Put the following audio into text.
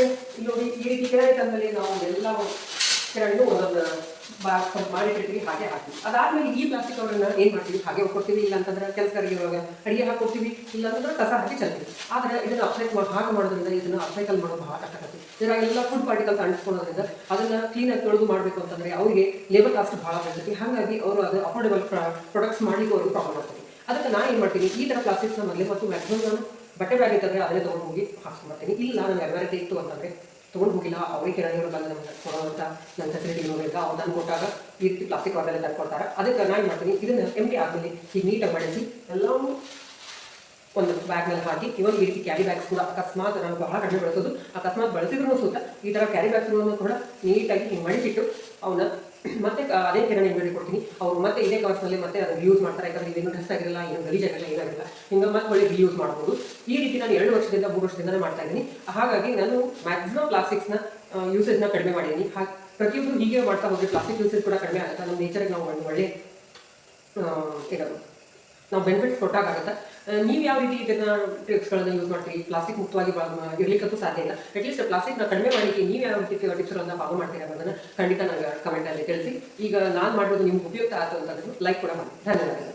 ಇಲ್ಲಿ ನೋಡಿ ಈ ರೀತಿ ಕೆಳಗೆ ತಂದಲ್ಲಿ ನಾವು ಎಲ್ಲ ಕೆಳಗೂ ಒಂದೊಂದು ಮಾಡಿಟ್ಟಿರ್ತೀವಿ, ಹಾಗೆ ಹಾಕ್ತೀವಿ. ಅದಾದ್ಮೇಲೆ ಈ ಪ್ಲಾಸ್ಟಿಕ್ ಕವರನ್ನ ಏನು ಮಾಡ್ತೀವಿ, ಹಾಗೆ ಕೊಡ್ತೀವಿ. ಇಲ್ಲ ಅಂತಂದ್ರೆ ಕೆಲಸಗಾರಿಗೆ ಇವಾಗ ಅಡಿಗೆ ಹಾಕೊಡ್ತೀವಿ, ಇಲ್ಲ ಅಂತಂದ್ರೆ ಕಸ ಹಾಕಿ ಚೆಲ್ತೀವಿ. ಆದರೆ ಇದನ್ನು ಹಾಗೆ ಮಾಡೋದ್ರಿಂದ ಇದನ್ನು ಅಪ್ಸೈಕಲ್ ಮಾಡೋದು ಬಹಳ ಕಷ್ಟ ಆಗುತ್ತೆ. ಇದರಾಗೆಲ್ಲ ಫುಡ್ ಪಾರ್ಟಿಕಲ್ಸ್ ಅಂಟಿಸ್ಕೊಳ್ಳೋದ್ರಿಂದ ಅದನ್ನು ಕ್ಲೀನಾಗಿ ತೊಳೆದು ಮಾಡಬೇಕು ಅಂತಂದರೆ ಅವರಿಗೆ ಲೇಬರ್ ಕಾಸ್ಟ್ ಭಾಳ ಬರ್ತೈತಿ. ಹಾಗಾಗಿ ಅವರು ಅದು ಅಫೋರ್ಡೆಬಲ್ ಪ್ರಾಡಕ್ಟ್ಸ್ ಮಾಡಲಿಕ್ಕೆ ಅವ್ರಿಗೆ ಪ್ರಾಬ್ಲಮ್ ಆಗ್ತದೆ. ಅದಕ್ಕೆ ನಾನು ಏನು ಮಾಡ್ತೀನಿ, ಈ ಥರ ಪ್ಲಾಸ್ಟಿಕ್ಸ್ನ ಮೊದಲೇ ಮತ್ತು ಮ್ಯಾಕ್ಸಿಮಮ್ ನಾನು ಬಟ್ಟೆ ಬ್ಯಾಗ್ ಇತ್ತಂದರೆ ಅದನ್ನೇ ತೊಗೊಂಡು ಹೋಗಿ ಹಾಕ್ಸ್ಕೊಂಡ್ಬರ್ತೀನಿ. ಇಲ್ಲ ನನಗೆ ಅನಿವಾರ್ಯತೆ ಇತ್ತು ಅಂತಂದರೆ ತೊಗೊಂಡು ಹೋಗಿಲ್ಲ, ಅವರಿಗೆ ಕೆಳಗಿರೋ ಬಂದು ನಮ್ಗೆ ಕೊಡೋವಂಥ ನನ್ನ ಫೆಸಿಲಿಟಿ ನೋಡಿಲ್ಲ, ಅವ್ರು ತಂದು ಕೊಟ್ಟಾಗ ಈ ರೀತಿ ಪ್ಲಾಸ್ಟಿಕ್ ಕವರ್ನೆಲ್ಲ ತಂದು ಕೊಡ್ತಾರೆ. ಅದಕ್ಕೆ ನಾನು ಏನು ಮಾಡ್ತೀನಿ, ಇದನ್ನು ಎಂಟಿ ಆದಮೇಲೆ ಈಗ ನೀಟಾಗಿ ಮಾಡಿಸಿ ಎಲ್ಲವೂ ಒಂದು ಬ್ಯಾಗ್ ಮೇಲೆ ಹಾಕಿ. ಇವಾಗ ಈ ರೀತಿ ಕ್ಯಾರಿ ಬ್ಯಾಗ್ಸ್ ಕೂಡ ಅಕಸ್ಮಾತ್ ನಾನು ಬಹಳ ಕಡಿಮೆ ಬಳಸೋದು, ಅಕಸ್ಮಾತ್ ಬಳಸಿದ್ರು ಸುತ್ತ ಈ ಥರ ಕ್ಯಾರಿ ಬ್ಯಾಗ್ಸ್ಗಳನ್ನು ಕೂಡ ನೀಟಾಗಿ ಹಿಂಗೆ ಮಡಿಸಿಟ್ಟು ಅವನ್ನ ಮತ್ತೆ ಅದೇ ಕಿರಣಿ ಬೇಡಿ ಕೊಡ್ತೀನಿ. ಅವರು ಮತ್ತೆ ಇದೇ ಕವರ್ಸ್ನಲ್ಲಿ ಮತ್ತೆ ಅದನ್ನು ಯೂಸ್ ಮಾಡ್ತಾರೆ. ಯಾಕಂದರೆ ಇದೇನು ಡೆಸ್ಟ್ ಆಗಿರಲ್ಲ, ಏನು ಗಲೀಜಾಗಿರಲ್ಲ, ಏನಾಗಿರಲ್ಲ. ಹಿಂಗೆ ಮತ್ತೆ ಒಳ್ಳೆ ಯೂಸ್ ಮಾಡ್ಬೋದು. ಈ ರೀತಿ ನಾನು 2 ವರ್ಷದಿಂದ 3 ವರ್ಷದಿಂದಲೇ ಮಾಡ್ತಾ ಇದ್ದೀನಿ. ಹಾಗಾಗಿ ನಾನು ಮ್ಯಾಕ್ಸಿಮಮ್ ಪ್ಲಾಸ್ಟಿಕ್ಸ್ನ ಯೂಸೇಜ್ನ ಕಡಿಮೆ ಮಾಡಿದ್ದೀನಿ. ಹಾಗೆ ಪ್ರತಿಯೊಬ್ಬರು ಹೀಗೆ ಮಾಡ್ತಾ ಹೋಗಿ ಪ್ಲಾಸ್ಟಿಕ್ ಯೂಸೇಜ್ ಕೂಡ ಕಡಿಮೆ ಆಗುತ್ತೆ. ನಮ್ಮ ನೇಚರ್ಗೆ ನಾವು ಒಂದು ಒಳ್ಳೆ ಏನದು ನಾವು ಬೆನಿಫಿಟ್ಸ್ ಕೊಟ್ಟಾಗುತ್ತೆ. ನೀವು ಯಾವ ರೀತಿ ಇದನ್ನ ಟ್ರಿಕ್ಸ್ಗಳನ್ನು ಯೂಸ್ ಮಾಡ್ತೀರಿ, ಪ್ಲಾಸ್ಟಿಕ್ ಮುಕ್ತವಾಗಿ ಇರ್ಲಿಕ್ಕಂತೂ ಸಾಧ್ಯ ಇಲ್ಲ. ಅಟ್ಲೀಸ್ಟ್ ಪ್ಲಾಸ್ಟಿಕ್ನ ಕಡಿಮೆ ಮಾಡಲಿಕ್ಕೆ ನೀವು ಯಾವ ರೀತಿ ಟಿಪ್ಸ್ಗಳನ್ನು ಫಾಲೋ ಮಾಡ್ತೀರಾ ಅನ್ನೋದನ್ನು ಖಂಡಿತ ನನಗೆ ಕಮೆಂಟಲ್ಲಿ ತಿಳಿಸಿ. ಈಗ ನಾನು ಮಾಡೋದು ನಿಮ್ಗೆ ಉಪಯುಕ್ತ ಆಯಿತು ಅಂತಂದ್ರೆ ಲೈಕ್ ಕೂಡ ಮಾಡಿ. ಧನ್ಯವಾದಗಳು.